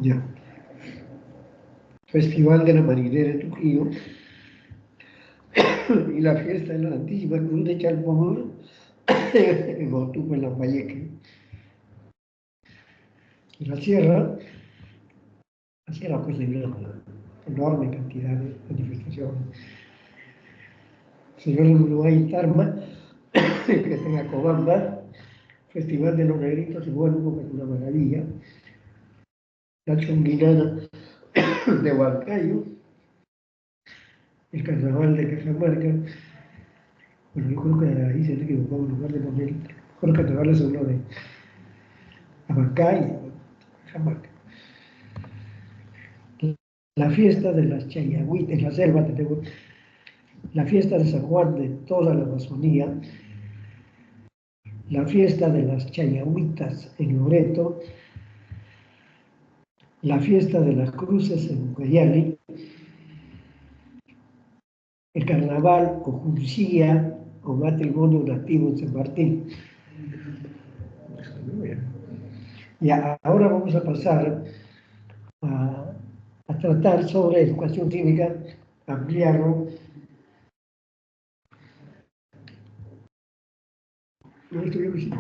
[SPEAKER 1] ya. Festival de la Marinera de Trujillo y la fiesta de la Santísima Cruz de Chalpomul en octubre en Lambayeque. Y la sierra pues hay una enorme cantidad de manifestaciones. Señor en Uruguay, Tarma, que tenga Cobamba, Festival de los Negritos y Huánuco, que es una maravilla, la Chonguinana de Huancayo, el Carnaval de Cajamarca. Bueno, yo creo que ahí se han equivocado en lugar de poner los carnavales son los de Abancay, Cajamarca. La fiesta de las Chayagüitas, en la selva tenemos la fiesta de San Juan de toda la Amazonía, la fiesta de las Chayagüitas en Loreto, la fiesta de las Cruces en Ucayali, el carnaval o Jurcía o matrimonio nativo en San Martín. Y ahora vamos a pasar a tratar sobre educación cívica, ampliarlo. No, esto yo que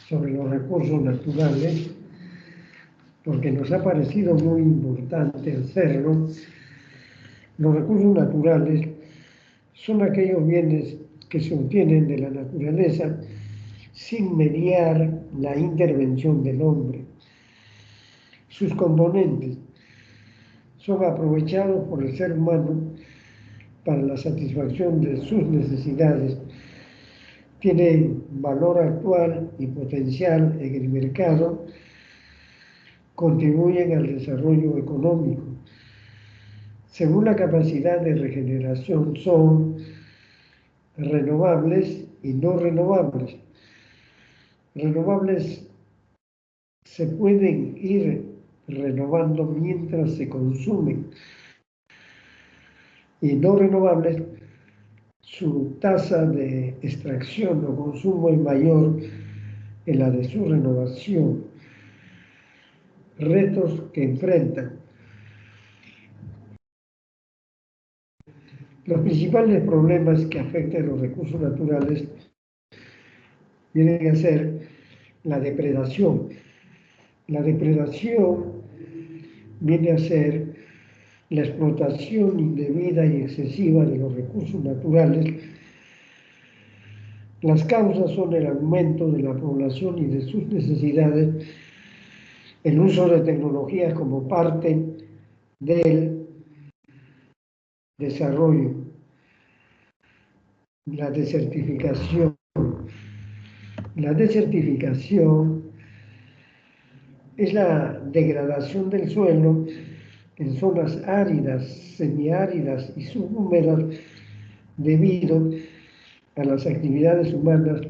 [SPEAKER 1] sobre los recursos naturales, porque nos ha parecido muy importante hacerlo. Los recursos naturales son aquellos bienes que se obtienen de la naturaleza sin mediar la intervención del hombre. Sus componentes son aprovechados por el ser humano para la satisfacción de sus necesidades, tienen valor actual y potencial en el mercado, contribuyen al desarrollo económico. Según la capacidad de regeneración, son renovables y no renovables. Renovables se pueden ir renovando mientras se consumen, y no renovables, su tasa de extracción o consumo es mayor en la de su renovación. Retos que enfrentan. Los principales problemas que afectan los recursos naturales vienen a ser la depredación. La depredación viene a ser la explotación indebida y excesiva de los recursos naturales. Las causas son el aumento de la población y de sus necesidades, el uso de tecnologías como parte del desarrollo, la desertificación. La desertificación es la degradación del suelo en zonas áridas, semiáridas y subhúmedas debido a las actividades humanas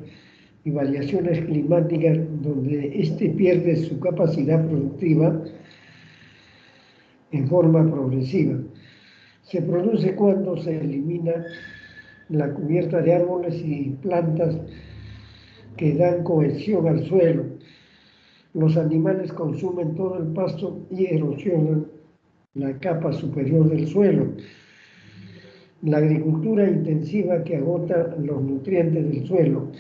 [SPEAKER 1] y variaciones climáticas, donde éste pierde su capacidad productiva en forma progresiva. Se produce cuando se elimina la cubierta de árboles y plantas que dan cohesión al suelo. Los animales consumen todo el pasto y erosionan la capa superior del suelo. La agricultura intensiva que agota los nutrientes del suelo.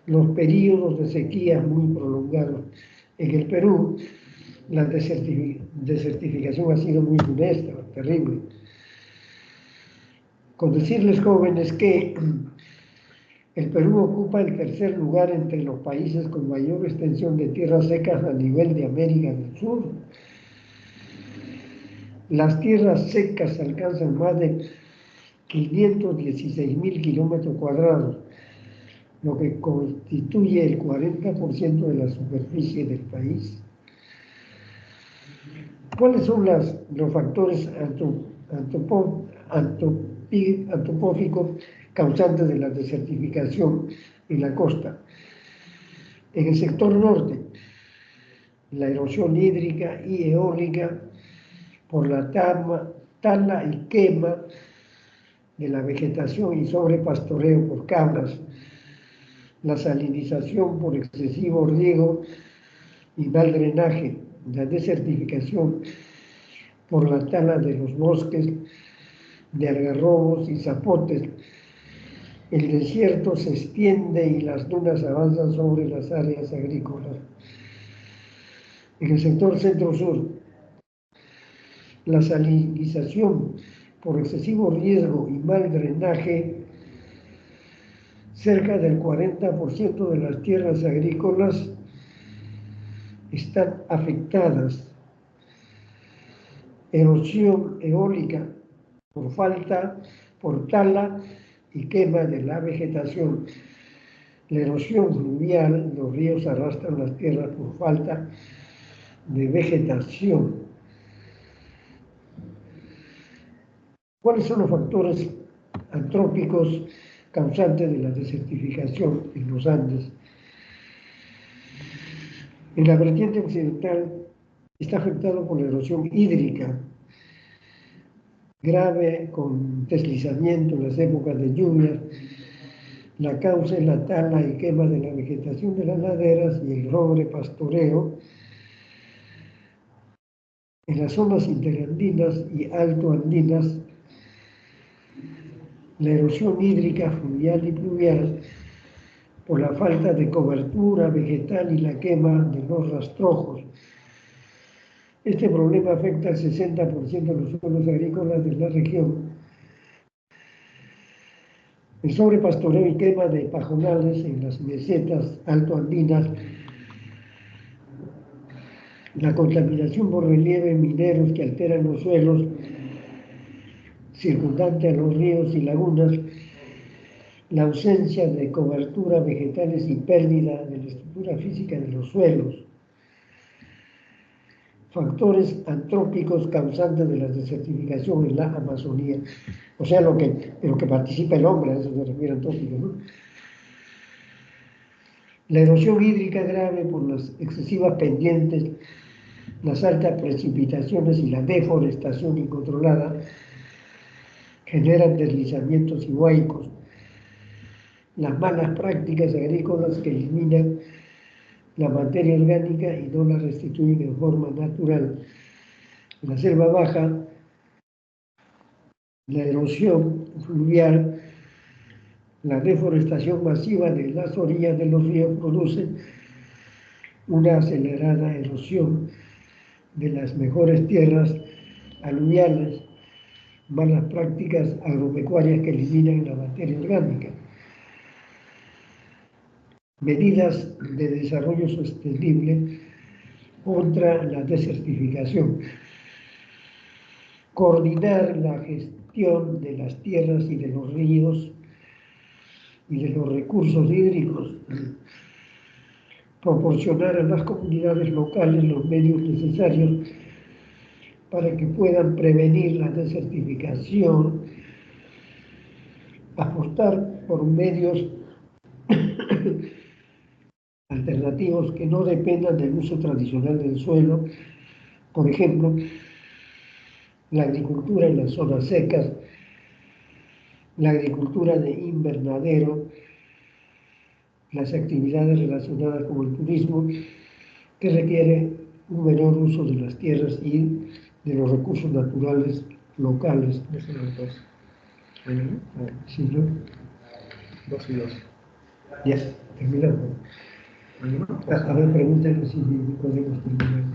[SPEAKER 1] Los períodos de sequía muy prolongados. En el Perú, la desertificación ha sido muy funesta, terrible. Con decirles, jóvenes, que el Perú ocupa el tercer lugar entre los países con mayor extensión de tierras secas a nivel de América del Sur. Las tierras secas alcanzan más de 516.000 kilómetros cuadrados, lo que constituye el 40% de la superficie del país. ¿Cuáles son los factores antropóficos causantes de la desertificación en la costa? En el sector norte, la erosión hídrica y eólica por la tala y quema de la vegetación y sobrepastoreo por cabras, la salinización por excesivo riego y mal drenaje, la desertificación por la tala de los bosques de algarrobos y zapotes. El desierto se extiende y las dunas avanzan sobre las áreas agrícolas. En el sector centro-sur, la salinización por excesivo riego y mal drenaje, cerca del 40% de las tierras agrícolas están afectadas. Erosión eólica por tala y quema de la vegetación. La erosión fluvial, los ríos arrastran las tierras por falta de vegetación. ¿Cuáles son los factores antrópicos causantes de la desertificación en los Andes? En la vertiente occidental está afectado por la erosión hídrica grave con deslizamiento en las épocas de lluvias. La causa es la tala y quema de la vegetación de las laderas y el sobrepastoreo. En las zonas interandinas y altoandinas, la erosión hídrica fluvial y pluvial por la falta de cobertura vegetal y la quema de los rastrojos. Este problema afecta al 60% de los suelos agrícolas de la región. El sobrepastoreo y quema de pajonales en las mesetas altoandinas, la contaminación por relieves mineros que alteran los suelos circundantes a los ríos y lagunas, la ausencia de cobertura vegetales y pérdida de la estructura física de los suelos, factores antrópicos causantes de la desertificación en la Amazonía, o sea, de lo que participa el hombre, a eso se refiere antrópico, ¿no? La erosión hídrica grave por las excesivas pendientes, las altas precipitaciones y la deforestación incontrolada generan deslizamientos y huaicos. Las malas prácticas agrícolas que eliminan la materia orgánica y no la restituyen en forma natural. En la selva baja, la erosión fluvial, la deforestación masiva de las orillas de los ríos producen una acelerada erosión de las mejores tierras aluviales, malas prácticas agropecuarias que eliminan la materia orgánica. Medidas de desarrollo sostenible contra la desertificación. Coordinar la gestión de las tierras y de los ríos y de los recursos hídricos. Proporcionar a las comunidades locales los medios necesarios para que puedan prevenir la desertificación. Apostar por medios alternativos que no dependan del uso tradicional del suelo, por ejemplo, la agricultura en las zonas secas, la agricultura de invernadero, las actividades relacionadas con el turismo, que requiere un menor uso de las tierras y de los recursos naturales locales.
[SPEAKER 2] Eso no es dos.
[SPEAKER 1] Sí, ¿no?
[SPEAKER 2] 2 y 2.
[SPEAKER 1] Ya, terminamos. A ver, pregúntale si podemos terminar.